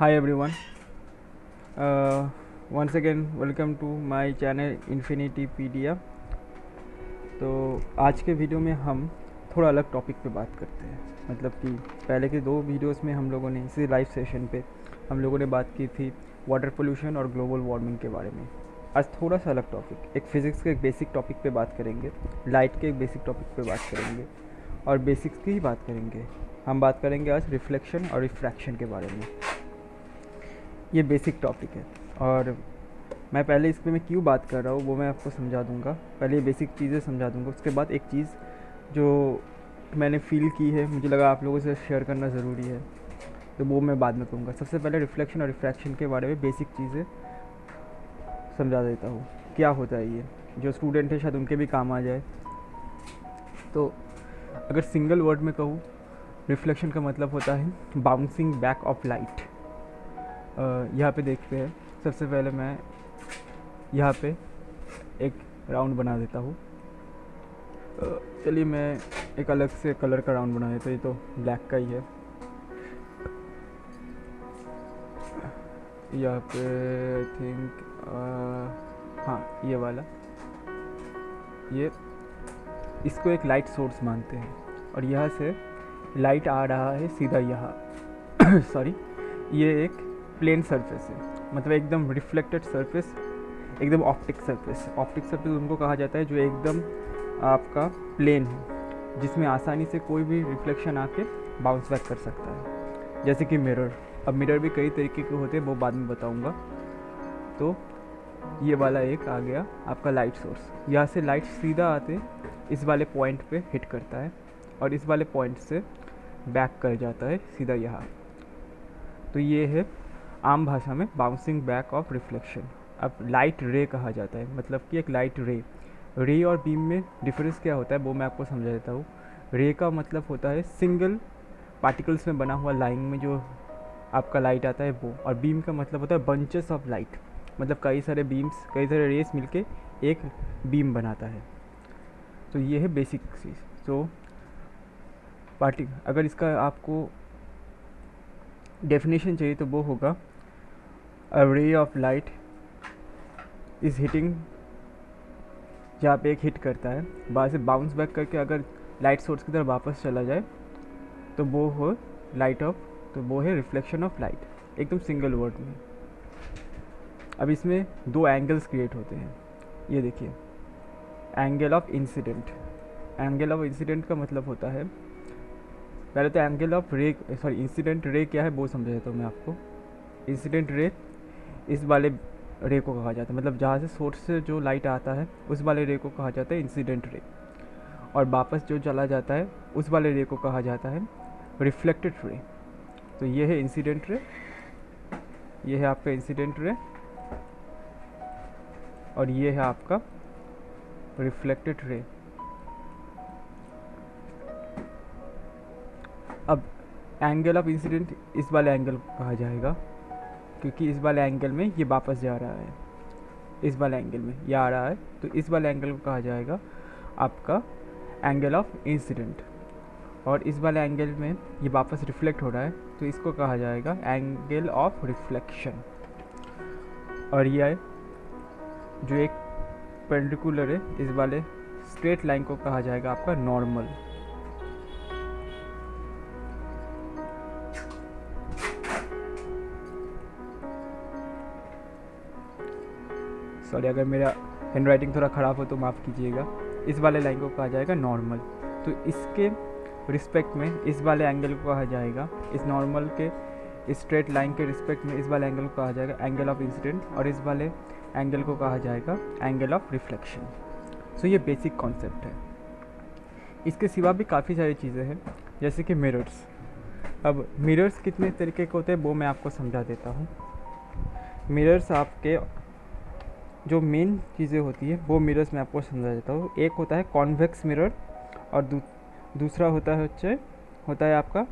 Hi everyone. Once again welcome to my channel Infinitypedia। तो आज के वीडियो में हम थोड़ा अलग टॉपिक पे बात करते हैं। मतलब कि पहले के दो वीडियोस में हम लोगों ने इसी लाइव सेशन पे हम लोगों ने बात की थी वाटर पोल्यूशन और ग्लोबल वार्मिंग के बारे में। आज थोड़ा सा अलग टॉपिक, एक फ़िज़िक्स के एक बेसिक टॉपिक पे बात करेंगे, लाइट के एक बेसिक टॉपिक पे बात करेंगे और बेसिक्स की ही बात करेंगे। हम बात करेंगे आज रिफ्लेक्शन और रिफ्रैक्शन के बारे में। ये बेसिक टॉपिक है और मैं पहले इस पर मैं क्यों बात कर रहा हूँ वो मैं आपको समझा दूँगा। पहले ये बेसिक चीज़ें समझा दूँगा, उसके बाद एक चीज़ जो मैंने फ़ील की है, मुझे लगा आप लोगों से शेयर करना ज़रूरी है, तो वो मैं बाद में कहूँगा। सबसे पहले रिफ्लेक्शन और रिफ्रैक्शन के बारे में बेसिक चीज़ें समझा देता हूँ, क्या होता है ये, जो स्टूडेंट है शायद उनके भी काम आ जाए। तो अगर सिंगल वर्ड में कहूँ, रिफ्लेक्शन का मतलब होता है बाउंसिंग बैक ऑफ लाइट। यहाँ पे देखते हैं, सबसे पहले मैं यहाँ पे एक राउंड बना देता हूँ। चलिए मैं एक अलग से कलर का राउंड बना देता हूँ, ये तो ब्लैक का ही है। यहाँ पे आई थिंक हाँ ये वाला, ये इसको एक लाइट सोर्स मानते हैं और यहाँ से लाइट आ रहा है सीधा यहाँ सॉरी, ये एक प्लेन सरफेस है, मतलब एकदम रिफ्लेक्टेड सरफेस, एकदम ऑप्टिक सरफेस। ऑप्टिक सरफेस उनको कहा जाता है जो एकदम आपका प्लेन है, जिसमें आसानी से कोई भी रिफ्लेक्शन आके बाउंस बैक कर सकता है, जैसे कि मिरर। अब मिरर भी कई तरीके के होते हैं, वो बाद में बताऊंगा। तो ये वाला एक आ गया आपका लाइट सोर्स, यहाँ से लाइट सीधा आते इस वाले पॉइंट पे हिट करता है और इस वाले पॉइंट से बैक कर जाता है सीधा यहाँ। तो ये है आम भाषा में बाउंसिंग बैक ऑफ रिफ्लेक्शन। अब लाइट रे कहा जाता है, मतलब कि एक लाइट रे और बीम में डिफरेंस क्या होता है वो मैं आपको समझा देता हूँ। रे का मतलब होता है सिंगल पार्टिकल्स में बना हुआ लाइन में जो आपका लाइट आता है वो, और बीम का मतलब होता है बंचेस ऑफ लाइट, मतलब कई सारे बीम्स, कई सारे रेस मिलके एक बीम बनाता है। तो ये है बेसिक चीज़। तो अगर इसका आपको डेफिनेशन चाहिए तो वो होगा अ ray of light is hitting, जहाँ पे एक हिट करता है, वहाँ से बाउंस बैक करके अगर लाइट सोर्स की तरफ वापस चला जाए तो वो हो लाइट ऑफ, तो वो है रिफ्लेक्शन ऑफ लाइट, एकदम सिंगल वर्ड में। अब इसमें दो एंगल्स क्रिएट होते हैं, ये देखिए, angle of incident. Angle of incident का मतलब होता है, पहले तो एंगल ऑफ रे, सॉरी इंसिडेंट रे क्या है वो समझा देता हूँ मैं आपको। इंसिडेंट रे इस वाले रे को कहा जाता है, मतलब जहाँ से सोर्स से जो लाइट आता है उस वाले रे को कहा जाता है इंसिडेंट रे, और वापस जो चला जाता है उस वाले रे को कहा जाता है रिफ्लेक्टेड रे। तो ये है इंसिडेंट रे, ये है आपका इंसिडेंट रे, और ये है आपका रिफ्लेक्टेड रे। अब एंगल ऑफ इंसिडेंट इस वाले एंगल को कहा जाएगा, क्योंकि इस वाले एंगल में ये वापस जा रहा है, इस वाले एंगल में ये आ रहा है, तो इस वाले एंगल को कहा जाएगा आपका एंगल ऑफ इंसिडेंट। और इस वाले एंगल में ये वापस रिफ्लेक्ट हो रहा है, तो इसको कहा जाएगा एंगल ऑफ रिफ्लेक्शन। और ये जो एक पेंडिकुलर है, इस वाले स्ट्रेट लाइन को कहा जाएगा आपका नॉर्मल। सॉरी अगर मेरा हैंड राइटिंग थोड़ा ख़राब हो तो माफ़ कीजिएगा। इस वाले लाइन को कहा जाएगा नॉर्मल, तो इसके रिस्पेक्ट में इस वाले एंगल को कहा जाएगा, इस नॉर्मल के इस स्ट्रेट लाइन के रिस्पेक्ट में इस वाले एंगल को कहा जाएगा एंगल ऑफ इंसिडेंट, और इस वाले एंगल को कहा जाएगा एंगल ऑफ रिफ्लेक्शन। सो ये बेसिक कॉन्सेप्ट है। इसके सिवा भी काफ़ी सारी चीज़ें हैं, जैसे कि मिरर्स। अब मिरर्स कितने तरीके के होते हैं वो मैं आपको समझा देता हूँ। मिरर्स आपके जो मेन चीज़ें होती है वो मिरर्स मैं आपको समझा देता हूँ। एक होता है कॉन्वेक्स मिरर, और दूसरा होता है आपका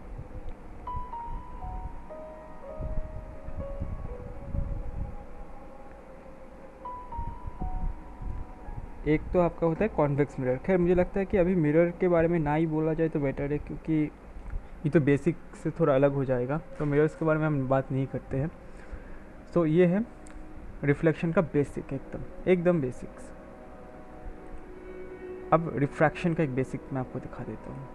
एक तो आपका होता है कॉन्वेक्स मिरर। खैर मुझे लगता है कि अभी मिरर के बारे में ना ही बोला जाए तो बेटर है, क्योंकि ये तो बेसिक से थोड़ा अलग हो जाएगा, तो मिरर्स के बारे में हम बात नहीं करते हैं। तो ये है रिफ्लेक्शन का बेसिक, एकदम एकदम बेसिक्स। अब रिफ्रैक्शन का एक बेसिक मैं आपको दिखा देता हूँ।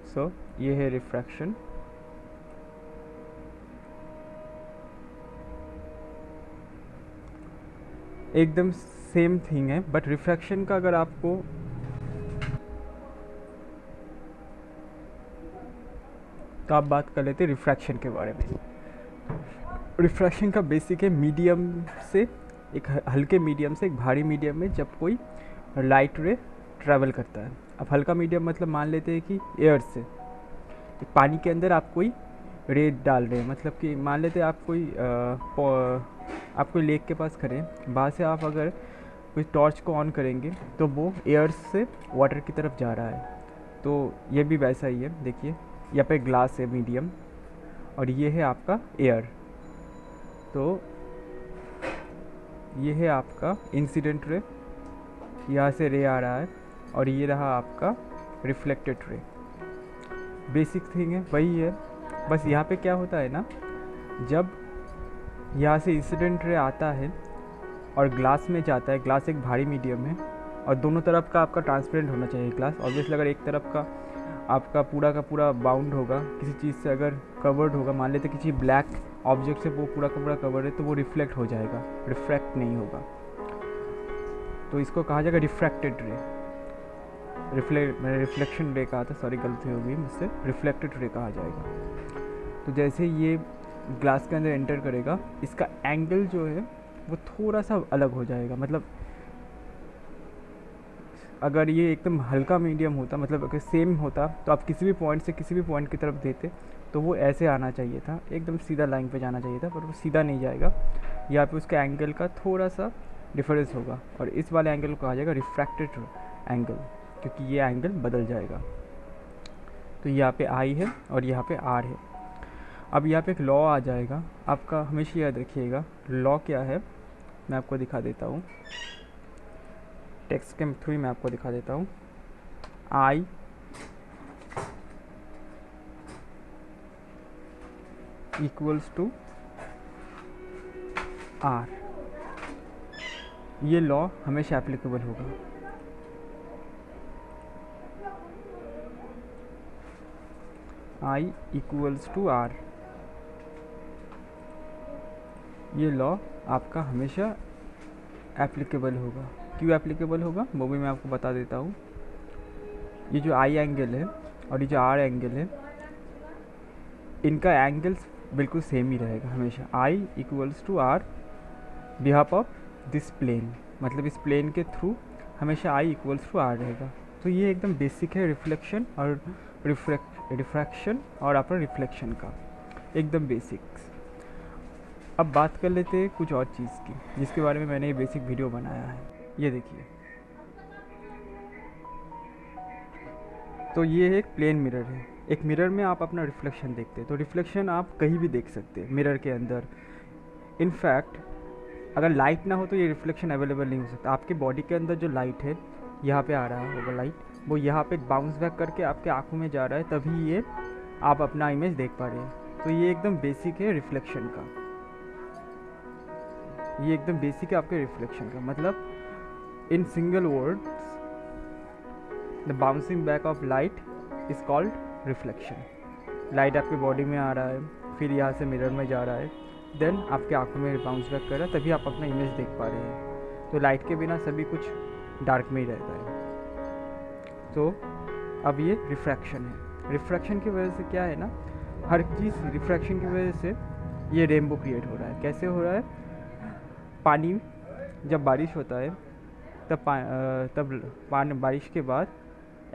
सो ये है रिफ्रैक्शन। एकदम सेम थिंग है, बट रिफ्रैक्शन का अगर आपको तो आप बात कर लेते हैं रिफ्रैक्शन के बारे में। रिफ्रैक्शन का बेसिक है मीडियम से, एक हल्के मीडियम से एक भारी मीडियम में जब कोई लाइट रे ट्रैवल करता है। अब हल्का मीडियम मतलब मान लेते हैं कि एयर से, एक पानी के अंदर आप कोई रे डाल रहे हैं, मतलब कि मान लेते हैं आप कोई लेक के पास खड़े हैं, वहाँ से आप अगर कोई टॉर्च को ऑन करेंगे तो वो एयर से वाटर की तरफ जा रहा है। तो ये भी वैसा ही है, देखिए यहाँ पे ग्लास है मीडियम और ये है आपका एयर। तो ये है आपका इंसिडेंट रे, यहाँ से रे आ रहा है, और ये रहा आपका रिफ्लेक्टेड रे। बेसिक थिंग है वही है, बस यहाँ पे क्या होता है ना, जब यहाँ से इंसिडेंट रे आता है और ग्लास में जाता है, ग्लास एक भारी मीडियम है और दोनों तरफ का आपका ट्रांसपेरेंट होना चाहिए ग्लास। ऑब्वियसली अगर एक तरफ का आपका पूरा का पूरा बाउंड होगा, किसी चीज़ से अगर कवर्ड होगा, मान लेते किसी ब्लैक ऑब्जेक्ट से वो पूरा का पूरा कवर्ड है, तो वो रिफ्लेक्ट हो जाएगा, रिफ्रैक्ट नहीं होगा। तो इसको कहा जाएगा रिफ्रैक्टेड रे। मैंने रिफ्लेक्शन रे कहा था, सॉरी गलती हो गई मुझसे, रिफ्लेक्टेड रे कहा जाएगा। तो जैसे ये ग्लास के अंदर एंटर करेगा, इसका एंगल जो है वो थोड़ा सा अलग हो जाएगा। मतलब अगर ये एकदम हल्का मीडियम होता, मतलब अगर सेम होता, तो आप किसी भी पॉइंट से किसी भी पॉइंट की तरफ देते तो वो ऐसे आना चाहिए था, एकदम सीधा लाइन पे जाना चाहिए था, पर वो सीधा नहीं जाएगा। यहाँ पे उसके एंगल का थोड़ा सा डिफरेंस होगा, और इस वाले एंगल को कहा जाएगा रिफ्रैक्टेड एंगल, क्योंकि ये एंगल बदल जाएगा। तो यहाँ पे आई है और यहाँ पे आर है। अब यहाँ पे एक लॉ आ जाएगा आपका, हमेशा याद रखिएगा। लॉ क्या है मैं आपको दिखा देता हूँ, टेक्स्ट के थ्रू मैं आपको दिखा देता हूँ। आई इक्वल्स टू आर, ये लॉ हमेशा एप्लीकेबल होगा। आई इक्वल्स टू आर, ये लॉ आपका हमेशा एप्लीकेबल होगा। क्यों एप्लीकेबल होगा वो भी मैं आपको बता देता हूँ। ये जो आई एंगल है और ये जो आर एंगल है, इनका एंगल्स बिल्कुल सेम ही रहेगा हमेशा। I equals to r behalf of this plane, मतलब इस प्लेन के थ्रू हमेशा आई इक्वल्स टू आर रहेगा। तो ये एकदम बेसिक है रिफ्लेक्शन और रिफ्रैक्शन और आपका रिफ्लेक्शन का, एकदम बेसिक्स। अब बात कर लेते हैं कुछ और चीज़ की, जिसके बारे में मैंने ये बेसिक वीडियो बनाया है। ये देखिए, तो ये एक प्लेन मिरर है। एक मिरर में आप अपना रिफ्लेक्शन देखते हैं, तो रिफ्लेक्शन आप कहीं भी देख सकते हैं मिरर के अंदर। इनफैक्ट अगर लाइट ना हो तो ये रिफ्लेक्शन अवेलेबल नहीं हो सकता। आपके बॉडी के अंदर जो लाइट है, यहाँ पे आ रहा होगा लाइट, वो यहाँ पे बाउंस बैक करके आपके आँखों में जा रहा है, तभी ये आप अपना इमेज देख पा रहे हैं। तो ये एकदम बेसिक है रिफ्लेक्शन का, ये एकदम बेसिक है आपके रिफ्लेक्शन का। मतलब in single words, the bouncing back of light is called reflection. Light आपके बॉडी में आ रहा है, फिर यहाँ से मिरर में जा रहा है, देन आपके आंखों में बाउंस बैक कर रहा है, तभी आप अपना इमेज देख पा रहे हैं। तो लाइट के बिना सभी कुछ डार्क में ही रहता है। तो अब ये रिफ्रैक्शन है। रिफ्रैक्शन की वजह से क्या है ना, हर चीज़ रिफ्रैक्शन की वजह से ये रेनबो क्रिएट हो रहा है। कैसे हो रहा है? पानी, जब बारिश होता है तब बारिश के बाद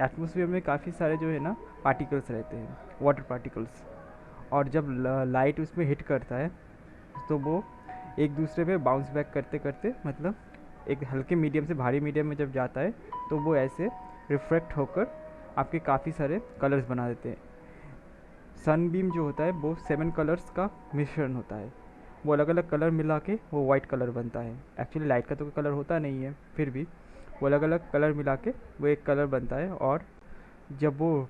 एटमॉस्फेयर में काफ़ी सारे जो है ना पार्टिकल्स रहते हैं, वाटर पार्टिकल्स, और जब लाइट उसमें हिट करता है तो वो एक दूसरे पे बाउंस बैक करते करते, मतलब एक हल्के मीडियम से भारी मीडियम में जब जाता है तो वो ऐसे रिफ्लेक्ट होकर आपके काफ़ी सारे कलर्स बना देते हैं। सन बीम जो होता है वो 7 कलर्स का मिश्रण होता है, वो अलग अलग कलर मिला के वो वाइट कलर बनता है। एक्चुअली लाइट का तो कोई कलर होता नहीं है, फिर भी वो अलग अलग कलर मिला के वो एक कलर बनता है, और जब वो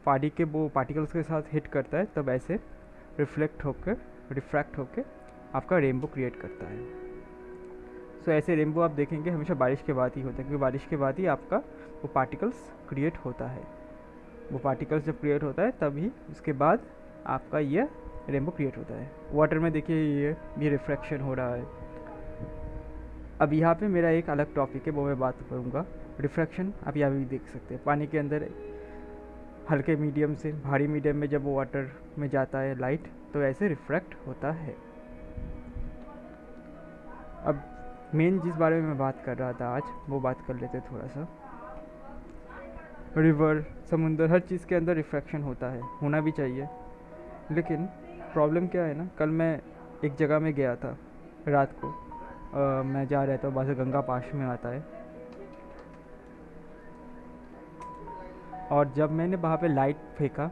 पानी के वो पार्टिकल्स के साथ हिट करता है तब ऐसे रिफ्रैक्ट होकर आपका रेनबो क्रिएट करता है। सो ऐसे रेनबो आप देखेंगे हमेशा बारिश के बाद ही होता है, क्योंकि बारिश के बाद ही आपका वो पार्टिकल्स क्रिएट होता है। वो पार्टिकल्स जब क्रिएट होता है तभी उसके बाद आपका ये रेनबो क्रिएट होता है। वाटर में देखिए ये रिफ्रैक्शन हो रहा है। अब यहाँ पे मेरा एक अलग टॉपिक है, वो मैं बात करूँगा रिफ्रैक्शन। आप यहाँ भी देख सकते हैं पानी के अंदर हल्के मीडियम से भारी मीडियम में जब वो वाटर में जाता है लाइट, तो ऐसे रिफ्रैक्ट होता है। अब मेन जिस बारे में मैं बात कर रहा था आज, वो बात कर लेते थोड़ा सा। रिवर, समुंदर, हर चीज़ के अंदर रिफ्रैक्शन होता है, होना भी चाहिए। लेकिन प्रॉब्लम क्या है ना, कल मैं एक जगह में गया था रात को, मैं जा रहा था, वहाँ से गंगा पास में आता है, और जब मैंने वहाँ पे लाइट फेंका,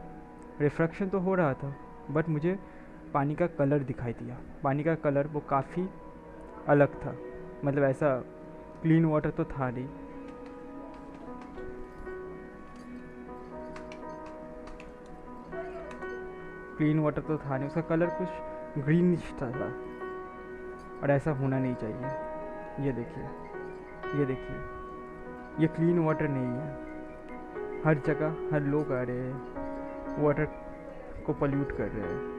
रिफ्रैक्शन तो हो रहा था, बट मुझे पानी का कलर दिखाई दिया। पानी का कलर वो काफ़ी अलग था, मतलब ऐसा क्लीन वाटर तो था नहीं। क्लीन वाटर तो था नहीं, उसका कलर कुछ ग्रीनिश था, और ऐसा होना नहीं चाहिए। ये देखिए ये क्लीन वाटर नहीं है। हर जगह हर लोग आ रहे हैं, वाटर को पोल्यूट कर रहे हैं,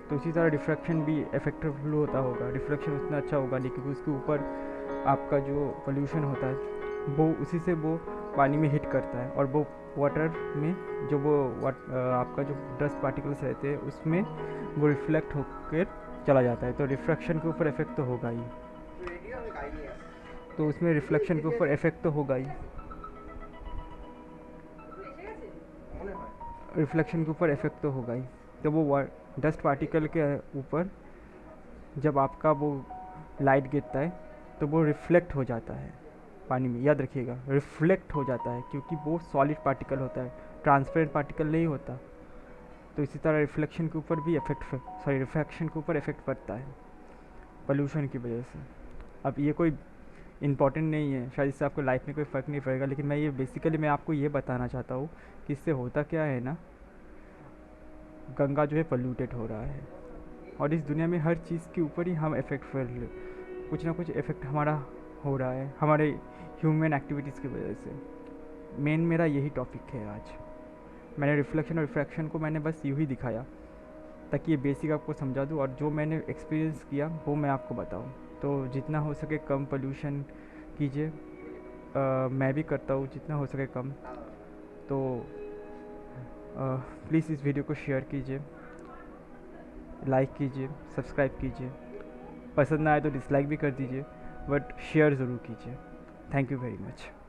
तो उसी तरह रिफ्रैक्शन भी इफेक्टिव होता होगा। रिफ्लेक्शन उतना अच्छा होगा नहीं, क्योंकि उसके ऊपर आपका जो पोल्यूशन होता है वो उसी से वो पानी में हिट करता है, और वो वाटर में जो वो आपका जो डस्ट पार्टिकल्स रहते हैं उसमें वो रिफ्लेक्ट होकर चला जाता है। तो रिफ्रैक्शन के ऊपर इफेक्ट तो होगा ही, तो उसमें रिफ्लेक्शन के ऊपर इफेक्ट तो होगा ही, रिफ्लेक्शन के ऊपर इफेक्ट तो होगा ही। तो वो डस्ट पार्टिकल के ऊपर जब आपका वो लाइट गिरता है तो वो रिफ्लेक्ट हो जाता है पानी में। याद रखिएगा, रिफ्लेक्ट हो जाता है, क्योंकि वो सॉलिड पार्टिकल होता है, ट्रांसपेरेंट पार्टिकल नहीं होता। तो इसी तरह रिफ्लेक्शन के ऊपर भी रिफ्रैक्शन के ऊपर इफेक्ट पड़ता है पोल्यूशन की वजह से। अब ये कोई इम्पॉर्टेंट नहीं है, शायद इससे आपको लाइफ में कोई फ़र्क नहीं पड़ेगा, लेकिन मैं ये बेसिकली मैं आपको ये बताना चाहता हूँ कि इससे होता क्या है ना, गंगा जो है पोल्यूटेड हो रहा है, और इस दुनिया में हर चीज़ के ऊपर ही हम इफ़ेक्ट फैल, कुछ ना कुछ इफ़ेक्ट हमारा हो रहा है हमारे ह्यूमन एक्टिविटीज़ की वजह से। मेन मेरा यही टॉपिक है आज। मैंने रिफ्लेक्शन और रिफ्रैक्शन को मैंने बस यूँ ही दिखाया ताकि ये बेसिक आपको समझा दूँ, और जो मैंने एक्सपीरियंस किया वो मैं आपको बताऊँ। तो जितना हो सके कम पोल्यूशन कीजिए, मैं भी करता हूँ जितना हो सके कम। तो प्लीज़ इस वीडियो को शेयर कीजिए, लाइक कीजिए, सब्सक्राइब कीजिए। पसंद ना आए तो डिसलाइक भी कर दीजिए, बट शेयर ज़रूर कीजिए। Thank you very much.